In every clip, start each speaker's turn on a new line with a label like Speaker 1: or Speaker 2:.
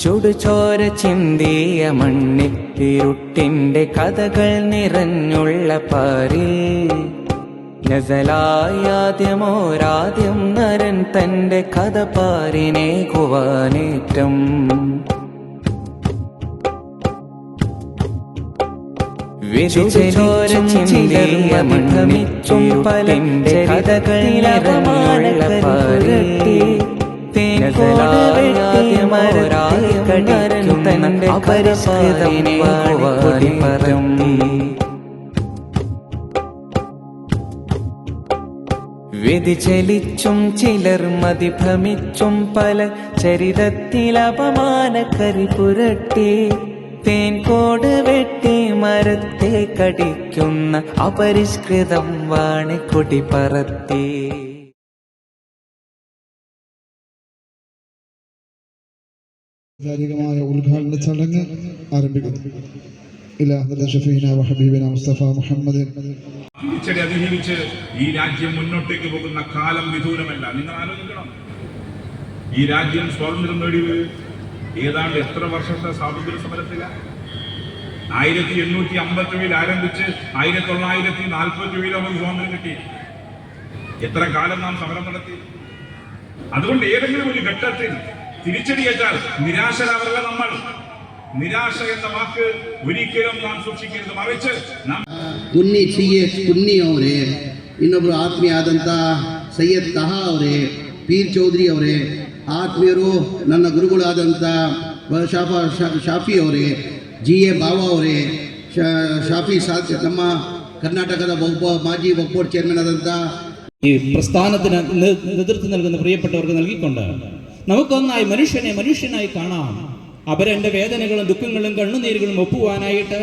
Speaker 1: ചുടുചോര ചിന്തിയ മണ്ണിത്തിരുട്ടിന്റെ കഥകൾ നിറഞ്ഞുള്ള പാരി ഗസലായാദ്യമോരാദ്യം നരൻ തന്റെ കഥ പാരിനെ കുവാനേറ്റം വിധിച്ചോര ചിന്തിയ മണ്ണിച്ചും പലന്റെ കഥകൾ നിറഞ്ഞുള്ള പാരി വ്യതിചലിച്ചും ചിലർ മതിഭ്രമിച്ചും പല ചരിതത്തിൽ അപമാനക്കരി പുരട്ടി തേൻകോട് വെട്ടി മരത്തെ കടിക്കുന്ന അപരിഷ്കൃതം വാണിക്കൊടി പറത്തി.
Speaker 2: ഔപചാരികമായ ഉദ്ഘാടന ചടങ്ങ് ആരംഭിക്കുന്നു.
Speaker 3: തിരിച്ചടി അതിജീവിച്ച് ഈ രാജ്യം മുന്നോട്ടേക്ക് പോകുന്ന കാലം വിദൂരമല്ല. നിങ്ങൾ ആലോചിക്കണം, ഈ രാജ്യം സ്വാതന്ത്ര്യം നേടിയത് ഏതാണ്ട് എത്ര വർഷത്തെ സ്വാതന്ത്ര്യ സമരത്തിലാണ്? 1857 ആരംഭിച്ച് 1947 നമുക്ക് സ്വാതന്ത്ര്യം കിട്ടി. എത്ര കാലം നാം സമരം നടത്തി? അതുകൊണ്ട് ഏതെങ്കിലും ഒരു ഘട്ടത്തിൽ തിരിച്ചടിയേറ്റാൽ നിരാശരാവല്ല നമ്മൾ. നിരാശ എന്ന വാക്ക് ഒരിക്കലും നാം സൂക്ഷിക്കരുത്. മറിച്ച്
Speaker 4: ಕುನ್ನಿ CS ಕುನ್ನಿ ಅವರೇ, ಇನ್ನೊಬ್ರು ಆತ್ಮೀಯಾದಂಥ ಸೈಯದ್ ತಹಾ ಅವರೇ, ಪೀರ್ ಚೌಧರಿ ಅವರೇ, ಆತ್ಮೀಯರು ನನ್ನ ಗುರುಗಳಾದಂಥ ಶಾಫಿ ಅವರೇ, GA ಬಾವಾ ಅವರೇ, ಶಾಫಿ ನಮ್ಮ കർണാടകದ മാജി വകുപ്പ് ചെയർമാൻ ആದಂಥ
Speaker 5: ഈ പ്രസ്ഥാനത്തിന് നേതൃത്വം നൽകുന്ന പ്രിയപ്പെട്ടവർക്ക് നൽകിക്കൊണ്ട് നമുക്കൊന്നായി മനുഷ്യനെ മനുഷ്യനായി കാണാം. അവരെൻ്റെ വേദനകളും ദുഃഖങ്ങളും കണ്ണുനീരുകളും ഒപ്പുവാനായിട്ട്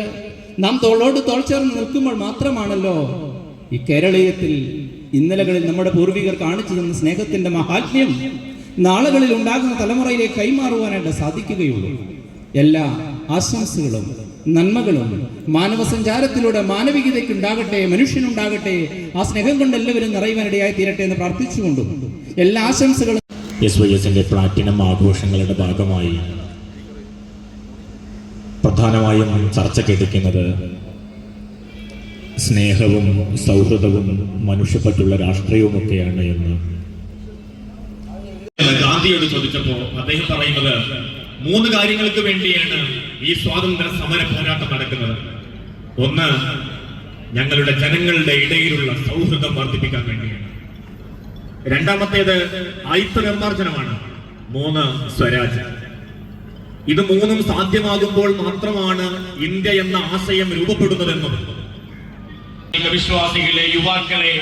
Speaker 5: നാം തോളോട് തോൾ ചേർന്ന് നിൽക്കുമ്പോൾ മാത്രമാണല്ലോ ഈ കേരളീയത്തിൽ ഇന്നലകളിൽ നമ്മുടെ പൂർവികർ കാണിച്ചു തന്ന സ്നേഹത്തിന്റെ മഹാത്മ്യം നാളുകളിൽ ഉണ്ടാകുന്ന തലമുറയിലേക്ക് കൈമാറുവാനായിട്ട് സാധിക്കുകയുള്ളൂ. എല്ലാ ആശംസകളും നന്മകളും മാനവ സഞ്ചാരത്തിലൂടെ മാനവികതയ്ക്കുണ്ടാകട്ടെ, മനുഷ്യനുണ്ടാകട്ടെ. ആ സ്നേഹം കൊണ്ട് എല്ലാവരും നിറയുവാനിടയായി തീരട്ടെ എന്ന് പ്രാർത്ഥിച്ചുകൊണ്ടും എല്ലാ ആശംസകളും.
Speaker 6: SYSന്റെ പ്ലാറ്റിനം ആഘോഷങ്ങളുടെ ഭാഗമായി പ്രധാനമായും ചർച്ചയ്ക്കെടുക്കുന്നത് സ്നേഹവും സൗഹൃദവും മനുഷ്യപ്പറ്റുള്ള രാഷ്ട്രീയവുമൊക്കെയാണ് എന്ന്
Speaker 7: ഗാന്ധിയോട് ചോദിച്ചപ്പോ അദ്ദേഹം പറയുന്നത് 3 കാര്യങ്ങൾക്ക് വേണ്ടിയാണ് ഈ സ്വാതന്ത്ര്യ സമര പോരാട്ടം നടക്കുന്നത്. ഒന്ന്, ഞങ്ങളുടെ ജനങ്ങളുടെ ഇടയിലുള്ള സൗഹൃദം വർദ്ധിപ്പിക്കാൻ വേണ്ടിയാണ്. രണ്ടാമത്തേത് ആയുധ നിർമ്മാർജ്ജനമാണ്. 3, സ്വരാജ്. ഇത് 3ഉം സാധ്യമാകുമ്പോൾ മാത്രമാണ് ഇന്ത്യ എന്ന ആശയം രൂപപ്പെടുന്നതെന്നും വിശ്വാസികളെ, യുവാക്കളെ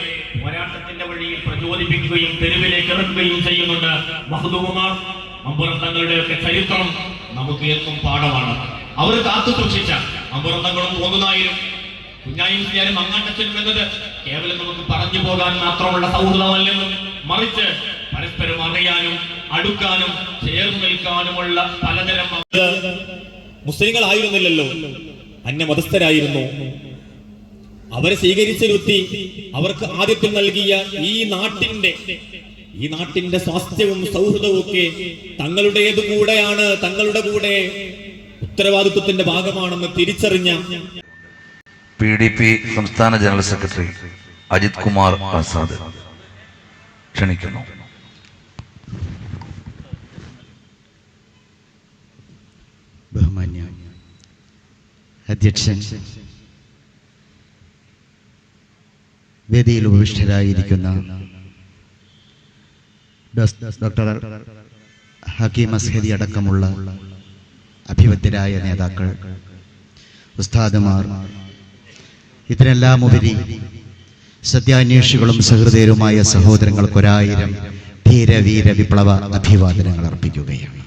Speaker 7: പോരാട്ടത്തിന്റെ വഴിയിൽ പ്രചോദിപ്പിക്കുകയും തെരുവിലേക്ക് ഇറക്കുകയും ചെയ്യുന്നുണ്ട് മഹ്ദൂമാർ. അമ്പുറം തങ്ങളുടെയൊക്കെ ചരിത്രം നമുക്ക് എന്നും പാഠമാണ്. അവർ കാത്തു സൂക്ഷിച്ച അമ്പുറം തങ്ങളും തോന്നുന്നായും കുഞ്ഞായും ഞാനും അങ്ങാട്ടച്ചനും എന്നത് കേവലം നമുക്ക് പറഞ്ഞു പോകാൻ മാത്രമുള്ള സൗഹൃദമല്ലെന്നും മറിച്ച് പരസ്പരം അറിയാനും അടുക്കാനും ചേർന്ന് നിൽക്കാനുമുള്ള പലതരം.
Speaker 6: മുസ്ലിങ്ങളായിരുന്നില്ലല്ലോ, അന്യമതസ്ഥരായിരുന്നു. അവരെ സ്വീകരിച്ചിരുത്തി അവർക്ക് ആദ്യത്തിൽ നൽകിയ ഈ നാട്ടിന്റെ സ്വാസ്ഥ്യവും സൗഹൃദവും ഒക്കെ തങ്ങളുടേത് കൂടെയാണ്, തങ്ങളുടെ കൂടെ ഉത്തരവാദിത്വത്തിന്റെ ഭാഗമാണെന്ന് തിരിച്ചറിഞ്ഞ
Speaker 8: PDP സംസ്ഥാന ജനറൽ സെക്രട്ടറി അജിത് കുമാർ ആസാദ് ക്ഷണിക്കുന്നു.
Speaker 9: ബഹുമാന്യ അധ്യക്ഷൻ, വേദിയിൽ ഉപവിഷ്ടരായിരിക്കുന്ന ഡോക്ടർ ഹക്കീം അസ്ഹരി അടക്കമുള്ള അഭിവന്ദ്യരായ നേതാക്കൾ, ഉസ്താദുമാർ, ഇതിനെല്ലാം ഉപരി സത്യാന്വേഷികളും സഹൃദയരുമായ സഹോദരങ്ങൾക്കൊരായിരം ധീരവീര വിപ്ലവ അഭിവാദനങ്ങൾ അർപ്പിക്കുകയാണ്.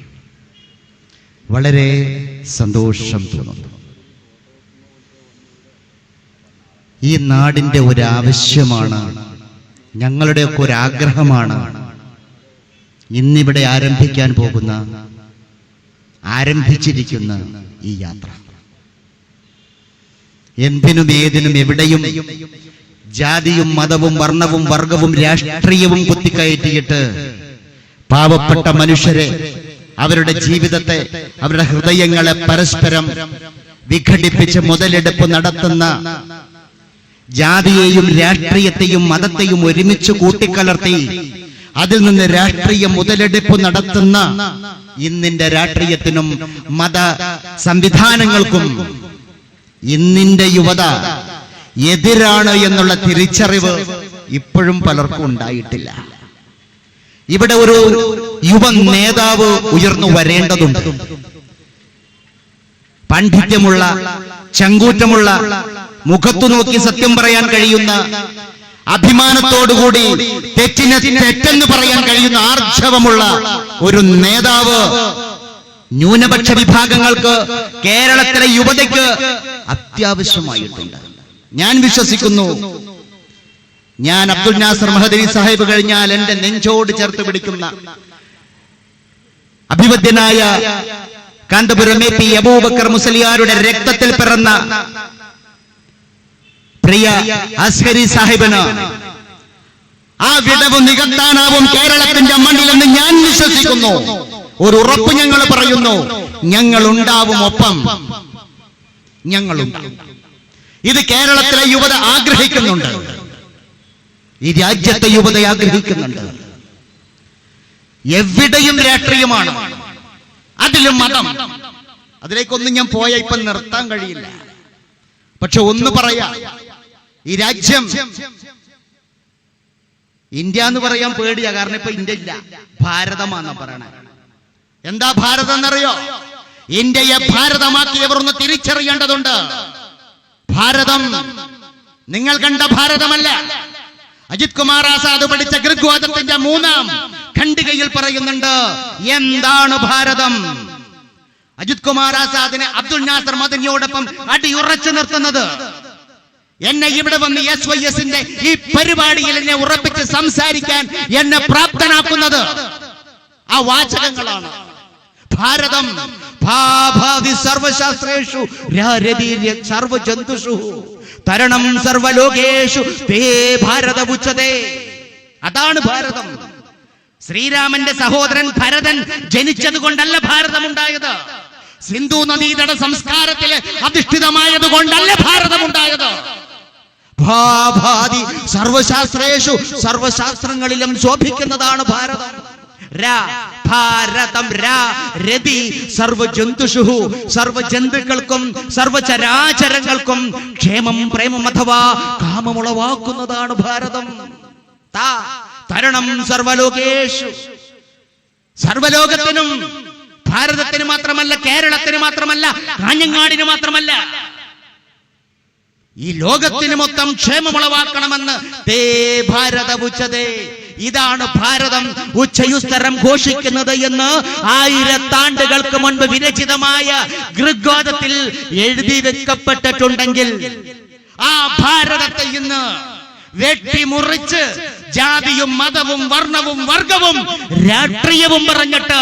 Speaker 9: വളരെ സന്തോഷം തോന്നുന്നു. ഈ നാടിൻ്റെ ഒരാവശ്യമാണ്, ഞങ്ങളുടെയൊക്കെ ഒരാഗ്രഹമാണ് ഇന്നിവിടെ ആരംഭിച്ചിരിക്കുന്ന ഈ യാത്ര. എന്തിനും ഏതിനും എവിടെയും ജാതിയും മതവും വർണ്ണവും വർഗവും രാഷ്ട്രീയവും കുത്തിക്കയറ്റിയിട്ട് പാവപ്പെട്ട മനുഷ്യരെ അവരുടെ ജീവിതത്തെ, അവരുടെ ഹൃദയങ്ങളെ പരസ്പരം വിഘടിപ്പിച്ച് മുതലെടുപ്പ് നടത്തുന്ന, ജാതിയെയും രാഷ്ട്രീയത്തെയും മതത്തെയും ഒരുമിച്ച് കൂട്ടിക്കലർത്തി അതിൽ നിന്ന് രാഷ്ട്രീയ മുതലെടുപ്പ് നടത്തുന്ന ഇന്നിന്റെ രാഷ്ട്രീയത്തിനും മത സംവിധാനങ്ങൾക്കും ഇന്നിന്റെ യുവത എതിരാണ് എന്നുള്ള തിരിച്ചറിവ് ഇപ്പോഴും പലർക്കും ഉണ്ടായിട്ടില്ല. ഇവിടെ ഒരു യുവ നേതാവ് ഉയർന്നു വരേണ്ടതുണ്ട്. പാണ്ഡിത്യമുള്ള, ചങ്കൂറ്റമുള്ള, മുഖത്തു നോക്കി സത്യം പറയാൻ കഴിയുന്ന, അഭിമാനത്തോടുകൂടി തെറ്റിനെ തെറ്റെന്ന് പറയാൻ കഴിയുന്ന ആർജവമുള്ള ഒരു നേതാവ് ന്യൂനപക്ഷ വിഭാഗങ്ങൾക്ക്, കേരളത്തിലെ യുവതയ്ക്ക് അത്യാവശ്യമായിട്ടുണ്ട്. ഞാൻ വിശ്വസിക്കുന്നു, ഞാൻ അബ്ദുൽ നാസർ മഹദവി സാഹിബ് കഴിഞ്ഞാൽ എന്റെ നെഞ്ചോട് ചേർത്ത് പിടിക്കുന്ന അഭിവദ്യനായ കാന്തപുരം എ പി അബൂബക്കർ മുസ്ലിയാരുടെ രക്തത്തിൽ പിറന്ന പ്രിയ അസ്ഹരി സാഹിബിന് ആ വിടവ് നികത്താനാവും കേരളത്തിന്റെ മണ്ണിലെന്ന് ഞാൻ വിശ്വസിക്കുന്നു. ഒരു ഉറപ്പ് ഞങ്ങൾ പറയുന്നു, ഞങ്ങൾ ഉണ്ടാവും, ഒപ്പം ഞങ്ങളുണ്ടാവും. ഇത് കേരളത്തിലെ യുവത ആഗ്രഹിക്കുന്നുണ്ട്, ഈ രാജ്യത്തെ യുവത ആഗ്രഹിക്കുന്നുണ്ട്. എവിടെയും രാഷ്ട്രീയമാണ്, അതിലും മതം. അതിലേക്കൊന്നും ഞാൻ പോയ ഇപ്പൊ നിർത്താൻ കഴിയില്ല. പക്ഷെ ഒന്ന് പറയാ, ഈ രാജ്യം ഇന്ത്യ എന്ന് പറയാൻ പേടിയാ. കാരണം ഇപ്പൊ ഇന്ത്യ ഇല്ല, ഭാരതമാണെന്നാ പറയണേ. എന്താ ഭാരതം എന്നറിയോ? ഇന്ത്യയെ ഭാരതമാക്കിയവർ ഒന്ന് തിരിച്ചറിയേണ്ടതുണ്ട്. ഭാരതം നിങ്ങൾ കണ്ട ഭാരതമല്ല. അജിത് കുമാർ ആസാദ് പഠിച്ച ഋഗ്വേദത്തിന്റെ 3-ാം ഖണ്ഡികയിൽ പറയുന്നുണ്ട് എന്താണ് ഭാരതം. അജിത് കുമാർ ആസാദിനെ അബ്ദുൽ നാസർ മദനിയോടൊപ്പം അടിയുറച്ചു നിർത്തുന്നത്, എന്നെ ഇവിടെ വന്ന് SYSന്റെ ഈ പരിപാടിയിൽ എന്നെ ഉറപ്പിച്ച് സംസാരിക്കാൻ എന്നെ പ്രാപ്തനാക്കുന്നത് ആ വാചകങ്ങളാണ്. ഭാരതം ഭാഭാവി സർവശാസ്ത്രേഷു രാരതീര്യ സർവജന്തുഷു തരണം സർവലോകേഷു തേ ഭാരത ഉച്ചതേ. അതാണ് ഭാരതം. ശ്രീരാമന്റെ സഹോദരൻ ഭരതൻ ജനിച്ചത് കൊണ്ടല്ല ഭാരതം ഉണ്ടായത്. സിന്ധു നദീതട സംസ്കാരത്തിൽ അധിഷ്ഠിതമായത് കൊണ്ടല്ല ഭാരതം ഉണ്ടായത്. ഭാഭാതി സർവശാസ്ത്രേഷു സർവശാസ്ത്രങ്ങളിലും ശോഭിക്കുന്നതാണ് ഭാരതം. ഭാരതം രതി സർവജന്തുഷു സർവജന്തുക്കൾക്കും സർവചരാചരങ്ങൾക്കും ക്ഷേമം പ്രേമം അഥവാ കാമമുളവാക്കുന്നതാണ് ഭാരതം. തരണം സർവലോകേഷു, സർവലോകത്തിനും, ഭാരതത്തിന് മാത്രമല്ല, കേരളത്തിന് മാത്രമല്ല, കാഞ്ഞങ്ങാടിന് മാത്രമല്ല, ഈ ലോകത്തിന് മൊത്തം ക്ഷേമമുളവാക്കണമെന്ന് തേ ഭാരത ഉച്ചതേ. ഇതാണ് ഭാരതം ഉച്ചയുസ്തരം ഘോഷിക്കുന്നത് എന്ന് 1000 ആണ്ടുകൾക്ക് മുൻപ് വിരചിതമായ ഋഗ്വേദത്തിൽ എഴുതി വെക്കപ്പെട്ടിട്ടുണ്ടെങ്കിൽ ആ ഭാരതത്തെ ഇന്ന് വെട്ടിമുറിച്ച് ജാതിയും മതവും വർണ്ണവും വർഗവും രാഷ്ട്രീയവും പറഞ്ഞിട്ട്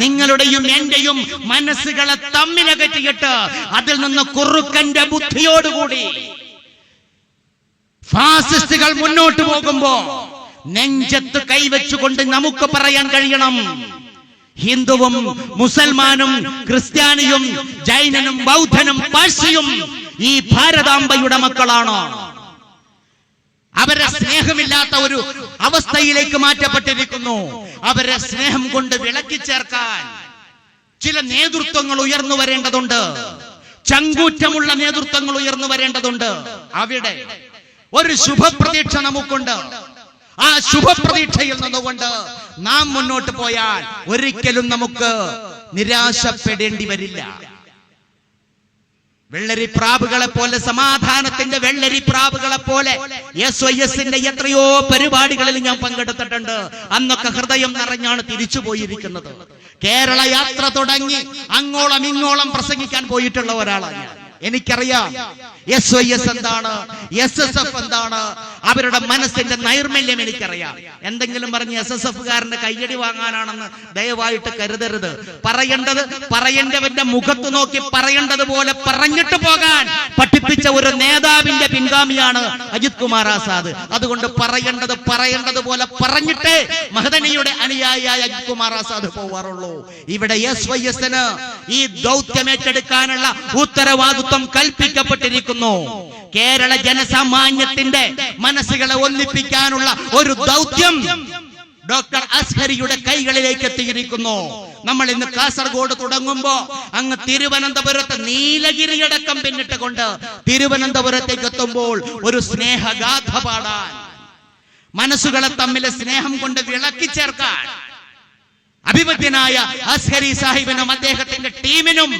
Speaker 9: നിങ്ങളുടെയും എന്റെയും മനസ്സുകളെ തമ്മിലകറ്റിയിട്ട് അതിൽ നിന്ന് കുറുക്കന്റെ ബുദ്ധിയോടുകൂടി ഫാസിസ്റ്റുകൾ മുന്നോട്ട് പോകുമ്പോ നെഞ്ചത്ത് കൈവച്ചുകൊണ്ട് നമുക്ക് പറയാൻ കഴിയണം, ഹിന്ദുവും മുസൽമാനും ക്രിസ്ത്യാനിയും ജൈനനും ബൗദ്ധനും പാഴ്സിയും ഈ ഭാരതാംബയുടെ മക്കളാണ്. അവരെ സ്നേഹമില്ലാത്ത ഒരു അവസ്ഥയിലേക്ക് മാറ്റപ്പെട്ടിരിക്കുന്നു. അവരെ സ്നേഹം കൊണ്ട് വിളക്കി ചേർക്കാൻ ചില നേതൃത്വങ്ങൾ ഉയർന്നു വരേണ്ടതുണ്ട്. ചങ്കൂറ്റമുള്ള നേതൃത്വങ്ങൾ ഉയർന്നു വരേണ്ടതുണ്ട്. അവിടെ ഒരു ശുഭപ്രതീക്ഷ നമുക്കുണ്ട്. ആ ശുഭപ്രതീക്ഷയിൽ നിന്നുകൊണ്ട് നാം മുന്നോട്ട് പോയാൽ ഒരിക്കലും നമുക്ക് നിരാശപ്പെടേണ്ടി വരില്ല. വെള്ളരിപ്രാവുകളെ പോലെ, സമാധാനത്തിന്റെ വെള്ളരിപ്രാവുകളെ പോലെ SYSന്റെ എത്രയോ പരിപാടികളിൽ ഞാൻ പങ്കെടുത്തിട്ടുണ്ട്. അന്നൊക്കെ ഹൃദയം നിറഞ്ഞാണ് തിരിച്ചു പോയിരിക്കുന്നത്. കേരള യാത്ര തുടങ്ങി അങ്ങോളം ഇങ്ങോളം പ്രസംഗിക്കാൻ പോയിട്ടുള്ള ഒരാളാണ് ഞാൻ. എനിക്കറിയാം SYS എന്താണ്, SSF എന്താണ്, അവരുടെ മനസ്സിന്റെ നൈർമല്യം എനിക്കറിയാം. എന്തെങ്കിലും പറഞ്ഞ് SSF-കാരന്റെ കയ്യടി വാങ്ങാനാണെന്ന് ദയവായിട്ട് കരുതരുത്. പറയേണ്ടവന്റെ മുഖത്ത് നോക്കി പറയേണ്ടതുപോലെ പറഞ്ഞിട്ട് പോകാൻ പഠിപ്പിച്ച ഒരു നേതാവിന്റെ പിൻഗാമിയാണ് അജിത് കുമാർ ആസാദ്. അതുകൊണ്ട് പറയേണ്ടതുപോലെ പറഞ്ഞിട്ടേ മഹദനിയുടെ അനുയായിയായ അജിത് കുമാർ ആസാദ് പോവാറുള്ളൂ. ഇവിടെ SYS-ന് ഈ ദൗത്യം ഏറ്റെടുക്കാനുള്ള ഉത്തരവാദിത്വം കൽപ്പിക്കപ്പെട്ടിരിക്കുന്നു. കേരള ജനസാമാന്യത്തിന്റെ മനസ്സുകളെ ഒന്നിപ്പിക്കാനുള്ള ഒരു ദൗത്യം ഡോക്ടർ അസ്ഹരിയുടെ കൈകളിലേക്ക് എത്തിയിരിക്കുന്നു. നമ്മൾ ഇന്ന് കാസർഗോഡ് തുടങ്ങുമ്പോ അങ്ങ് തിരുവനന്തപുരത്ത് നീലഗിരിയടക്കം പിന്നിട്ടുകൊണ്ട് തിരുവനന്തപുരത്തേക്ക് എത്തുമ്പോൾ ഒരു സ്നേഹഗാഥ പാടാൻ, മനസ്സുകളെ തമ്മിലെ സ്നേഹം കൊണ്ട് വിളക്കി ചേർക്കാൻ അഭിമന്യനായ അസ്ഹരി സാഹിബിനും അദ്ദേഹത്തിന്റെ ടീമിനും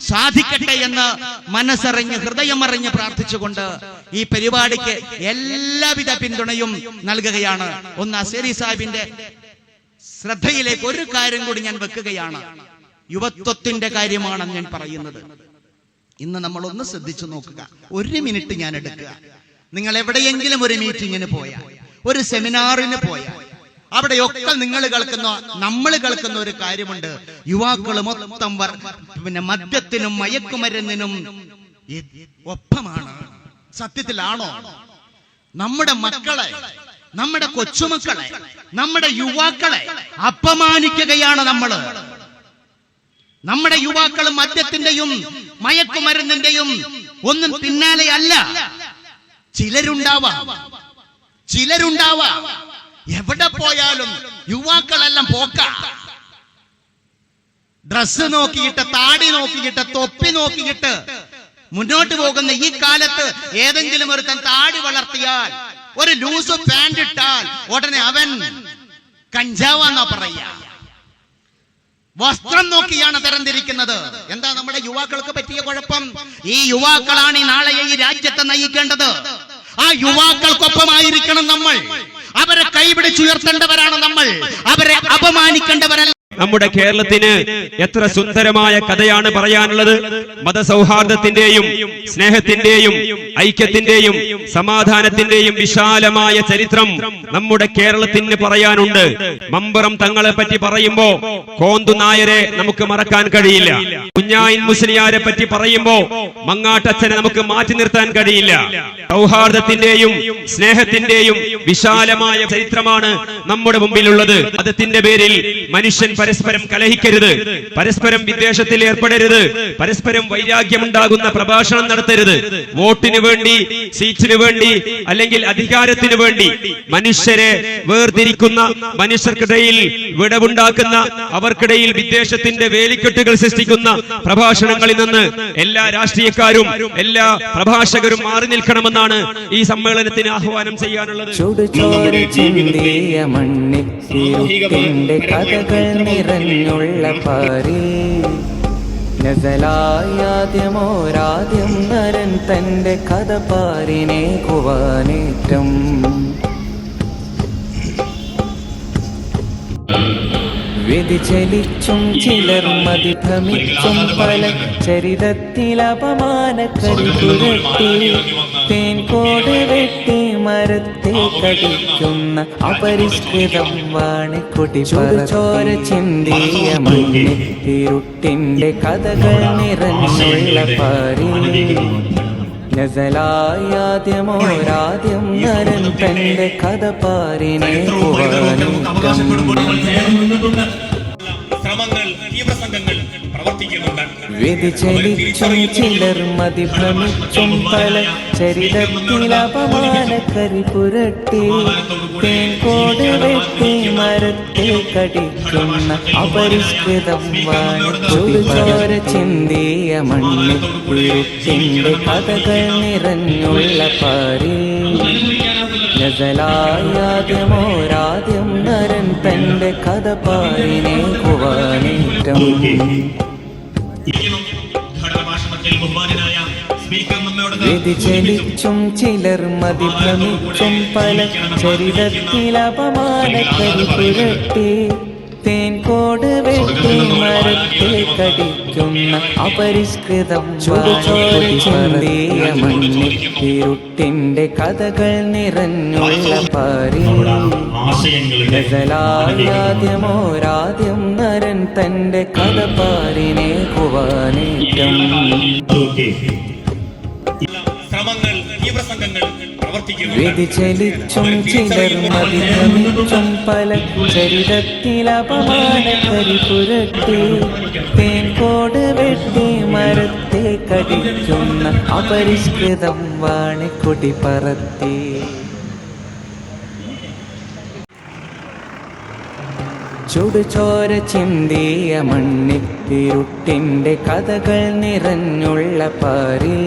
Speaker 9: സാധിക്കട്ടെ എന്ന് മനസ്സറിഞ്ഞ് ഹൃദയമറിഞ്ഞ് പ്രാർത്ഥിച്ചുകൊണ്ട് ഈ പരിപാടിക്ക് എല്ലാവിധ പിന്തുണയും നൽകുകയാണ്. ഒന്ന് അസ്ഹരി സാഹിബിന്റെ ശ്രദ്ധയിലേക്ക് ഒരു കാര്യം കൂടി ഞാൻ വെക്കുകയാണ്. യുവത്വത്തിന്റെ കാര്യമാണ് ഞാൻ പറയുന്നത്. ഇന്ന് നമ്മൾ ഒന്ന് ശ്രദ്ധിച്ചു നോക്കുക. ഒരു മിനിറ്റ് ഞാൻ എടുക്കുക. നിങ്ങൾ എവിടെയെങ്കിലും ഒരു മീറ്റിങ്ങിന് പോയാൽ, ഒരു സെമിനാറിന് പോയാൽ, അവിടെയൊക്കെ നമ്മൾ കേൾക്കുന്ന ഒരു കാര്യമുണ്ട്. യുവാക്കൾ മൊത്തം മദ്യത്തിനും മയക്കുമരുന്നിനും ഒപ്പമാണ്. സത്യത്തിലാണോ? നമ്മുടെ മക്കളെ, നമ്മുടെ കൊച്ചുമക്കളെ, നമ്മുടെ യുവാക്കളെ അപമാനിക്കുകയാണ് നമ്മള്. നമ്മുടെ യുവാക്കൾ മദ്യത്തിന്റെയും മയക്കുമരുന്നിന്റെയും ഒന്നും പിന്നാലെ അല്ല. ചിലരുണ്ടാവാം. എവിടെ പോയാലും യുവാക്കളെല്ലാം പോക്ക. ഡ്രസ് നോക്കിയിട്ട്, താടി നോക്കിയിട്ട്, തൊപ്പി നോക്കിയിട്ട് മുന്നോട്ട് പോകുന്ന ഈ കാലത്ത് ഏതെങ്കിലും ഒരുത്തൻ താടി വളർത്തിയാൽ, ഒരു ലൂസ് പാന്റ് ഇട്ടാൽ ഉടനെ അവൻ കഞ്ചാവാന്നാ പറയാ. വസ്ത്രം നോക്കിയാണ് തരംതിരിക്കുന്നത്. എന്താ നമ്മുടെ യുവാക്കൾക്ക് പറ്റിയ കുഴപ്പം? ഈ യുവാക്കളാണ് ഈ നാളെ ഈ രാജ്യത്തെ നയിക്കേണ്ടത്. ആ യുവാക്കൾക്കൊപ്പമായിരിക്കണം നമ്മൾ. അവരെ കൈപിടിച്ചുയർത്തേണ്ടവരാണ് നമ്മൾ. അവരെ അപമാനിക്കേണ്ടവരല്ല.
Speaker 10: നമ്മുടെ കേരളത്തിന് എത്ര സുന്ദരമായ കഥയാണ് പറയാനുള്ളത്. മതസൗഹാർദ്ദത്തിന്റെയും സ്നേഹത്തിന്റെയും ഐക്യത്തിന്റെയും സമാധാനത്തിന്റെയും വിശാലമായ ചരിത്രം നമ്മുടെ കേരളത്തിന് പറയാനുണ്ട്. മമ്പുറം തങ്ങളെ പറ്റി പറയുമ്പോ കോന്തു നായരെ നമുക്ക് മറക്കാൻ കഴിയില്ല. കുഞ്ഞായിൻ മുസ്ലിയാരെ പറ്റി പറയുമ്പോ മങ്ങാട്ടച്ഛനെ നമുക്ക് മാറ്റി നിർത്താൻ കഴിയില്ല. സൗഹാർദ്ദത്തിന്റെയും സ്നേഹത്തിന്റെയും വിശാലമായ ചരിത്രമാണ് നമ്മുടെ മുമ്പിലുള്ളത്. മതത്തിന്റെ പേരിൽ മനുഷ്യൻ പരസ്പരം കലഹിക്കരുത്, പരസ്പരം വിദ്വേഷത്തിൽ ഏർപ്പെടരുത്, പരസ്പരം വൈരാഗ്യമുണ്ടാകുന്ന പ്രഭാഷണം നടത്തരുത്. വോട്ടിന് വേണ്ടി, സീറ്റിന് വേണ്ടി, അല്ലെങ്കിൽ അധികാരത്തിന് വേണ്ടി മനുഷ്യരെ വേർതിരിക്കുന്ന, മനുഷ്യർക്കിടയിൽ വിടവുണ്ടാക്കുന്ന, അവർക്കിടയിൽ വിദ്വേഷത്തിന്റെ വേലിക്കെട്ടുകൾ സൃഷ്ടിക്കുന്ന പ്രഭാഷണങ്ങളിൽ നിന്ന് എല്ലാ രാഷ്ട്രീയക്കാരും എല്ലാ പ്രഭാഷകരും മാറി നിൽക്കണമെന്നാണ് ഈ സമ്മേളനത്തിന് ആഹ്വാനം ചെയ്യാനുള്ളത്.
Speaker 1: നിറഞ്ഞുള്ള പാരി നസലായാദ്യമോരാദ്യം നരൻ തന്റെ കഥ പാരിനെ കുവാനേറ്റം. വ്യതിചലിച്ചും ചിലർ മതിഭ്രമിച്ചും പല ചരിതത്തിൽ അപമാനക്കരി പുരട്ടി തേൻകോട് വെട്ടി മരത്തെ കടിക്കുന്ന അപരിഷ്കൃതം വാണിക്കൊടി ചോര ചിന്തിയ മണ്ണിൽ ഇരുട്ടിന്റെ കഥകൾ നിറഞ്ഞുള്ള പാരി നസലായാദ്യമോരാദ്യം നരൻ തന്റെ കഥ പാരിനെ വ്യതിചലിച്ചും ചിലർ മതിഭ്രമിച്ചും പല ചരിതത്തിൽ അപമാനക്കരി പുരട്ടി തേൻകോട് വെട്ടി മരത്തെ കടിക്കുന്ന അപരിഷ്കൃതം വാണിക്കൊടി ചോര ചിന്തിയ മണ്ണിൽ ഇരുട്ടിന്റെ കഥകൾ നിറഞ്ഞുള്ള പാരി നസലായാദ്യമോരാദ്യം നരൻ തന്റെ കഥ പാരിനെ കുവാനേറ്റം. വ്യതിചലിച്ചും ചിലർ മതിഭ്രമിച്ചും പല ചരിതത്തിൽ അപമാനക്കരി പുരട്ടി തേൻ തേൻകോട് വെട്ടി മരത്തെ കടിക്കുന്ന അപരിഷ്കൃതം ചുടുചോരചിന്തിയ മണ്ണിരുട്ടിന്റെ കഥകൾ നിറഞ്ഞുള്ള പാരി ഗസലാദ്യമോരാദ്യം നരൻ തന്റെ കഥ പാരിനെ കുവാനേറ്റം
Speaker 6: ശ്രമങ്ങൾ തീവ്രസംഘങ്ങൾ പ്രവർത്തിക്കുന്നു.
Speaker 1: വ്യതിചലിച്ചും ചിലർ മതിഭ്രമിച്ചും പല ചരിതത്തിൽ അപമാനക്കരി പുരട്ടി തേൻകോട് വെട്ടി മരത്തെ കടിക്കുന്ന അപരിഷ്കൃതം വാണിക്കൊടി പറത്തി. ചുടുചോര ചിന്തിയ മണ്ണിത്തിരുട്ടിന്റെ കഥകൾ നിറഞ്ഞുള്ള പാരി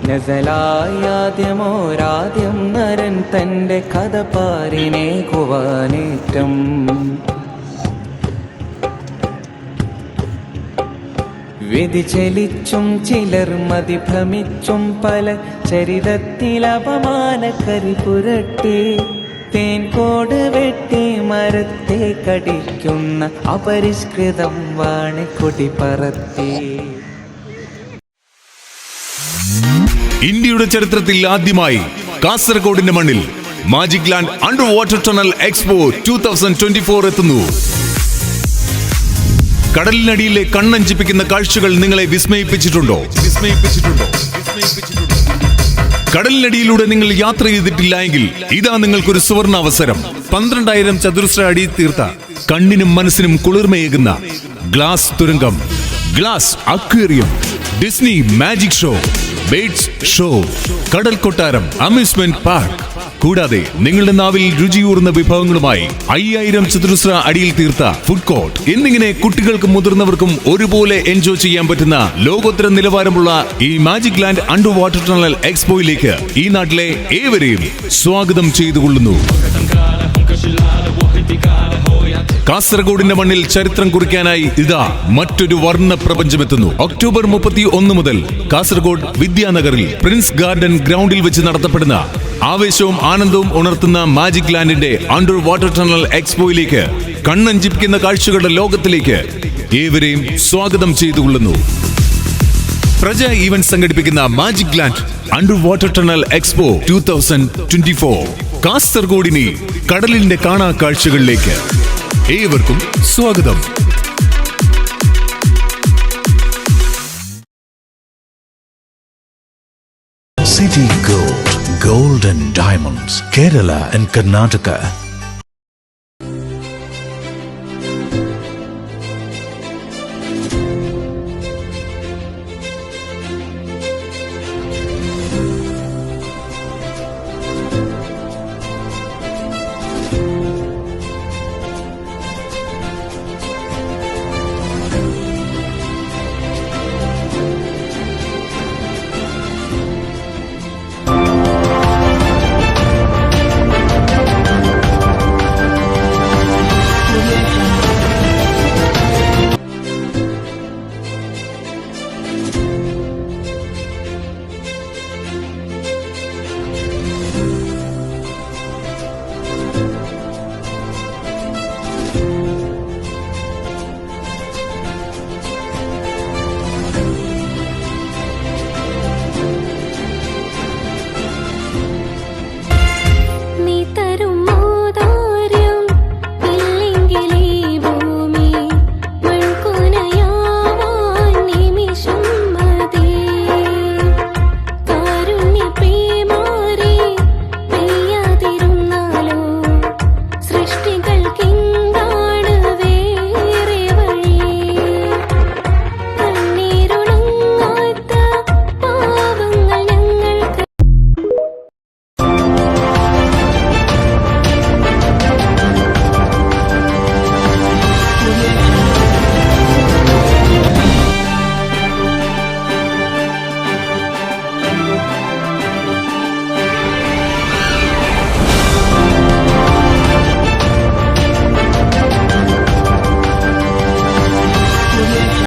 Speaker 1: നസലാദ്യമോരാദ്യം നരൻ തന്റെ കഥ പാരിനെ കുവാനേറ്റം. വ്യതിചലിച്ചും ചിലർ മതിഭ്രമിച്ചും പല ചരിതത്തിൽ അപമാനക്കരി പുരട്ടി തേൻകോട് വെട്ടി മരത്തെ കടിക്കുന്ന അപരിഷ്കൃതം വാണിക്കൊടി പറത്തി.
Speaker 11: ഇന്ത്യയുടെ ചരിത്രത്തിൽ ആദ്യമായി കാസർഗോഡിന്റെ മണ്ണിൽ magic land under water tunnel expo 2024 എത്തുന്നു. കടലിനടിയിലെ കണ്ണഞ്ചിപ്പിക്കുന്ന കാഴ്ചകൾ നിങ്ങളെ വിസ്മയിപ്പിച്ചിട്ടുണ്ടോ? കടലിനടിയിലൂടെ നിങ്ങൾ യാത്ര ചെയ്തിട്ടില്ല എങ്കിൽ ഇതാ നിങ്ങൾക്കൊരു സുവർണ അവസരം. 12,000 ചതുരശ്ര അടി തീർത്ത കണ്ണിനും മനസ്സിനും കുളിർമയേകുന്ന ഗ്ലാസ് തുരങ്കം, glass aquarium, Disney magic show, Bates show, കടൽ കൊട്ടാരം, അമ്യൂസ്മെന്റ് പാർക്ക്, കൂടാതെ നിങ്ങളുടെ നാവിൽ രുചിയൂർന്ന വിഭവങ്ങളുമായി 5,000 ചതുരശ്ര അടിയിൽ തീർത്ത ഫുഡ് കോർട്ട് എന്നിങ്ങനെ കുട്ടികൾക്കും മുതിർന്നവർക്കും ഒരുപോലെ എൻജോയ് ചെയ്യാൻ പറ്റുന്ന ലോകോത്തര നിലവാരമുള്ള ഈ magic land under water tunnel എക്സ്പോയിലേക്ക് ഈ നാട്ടിലെ ഏവരെയും സ്വാഗതം ചെയ്തുകൊള്ളുന്നു. കാസർഗോഡിന്റെ മണ്ണിൽ ചരിത്രം കുറിക്കാനായി ഇതാ മറ്റൊരു വർണ്ണ പ്രപഞ്ചമെത്തുന്നു. ഒക്ടോബർ 31 മുതൽ കാസർഗോഡ് വിദ്യാനഗറിൽ പ്രിൻസ് ഗാർഡൻ ഗ്രൗണ്ടിൽ വെച്ച് നടത്തപ്പെടുന്ന ആവേശവും ആനന്ദവും ഉണർത്തുന്ന മാജിക് ലാൻഡിന്റെ അണ്ടർ വാട്ടർ ടണൽ എക്സ്പോയിലേക്ക്, കണ്ണഞ്ചിപ്പിക്കുന്ന കാഴ്ചകളുടെ ലോകത്തിലേക്ക് ഏവരെയും സ്വാഗതം ചെയ്തുകൊള്ളുന്നു. പ്രജ ഈവന്റ് സംഘടിപ്പിക്കുന്ന magic land under water tunnel expo 2024 കാസർഗോഡിനെ കടലിന്റെ കാണാ കാഴ്ചകളിലേക്ക് ഏവർക്കും സ്വാഗതം.
Speaker 12: City Gold, Gold and Diamonds, Kerala and Karnataka.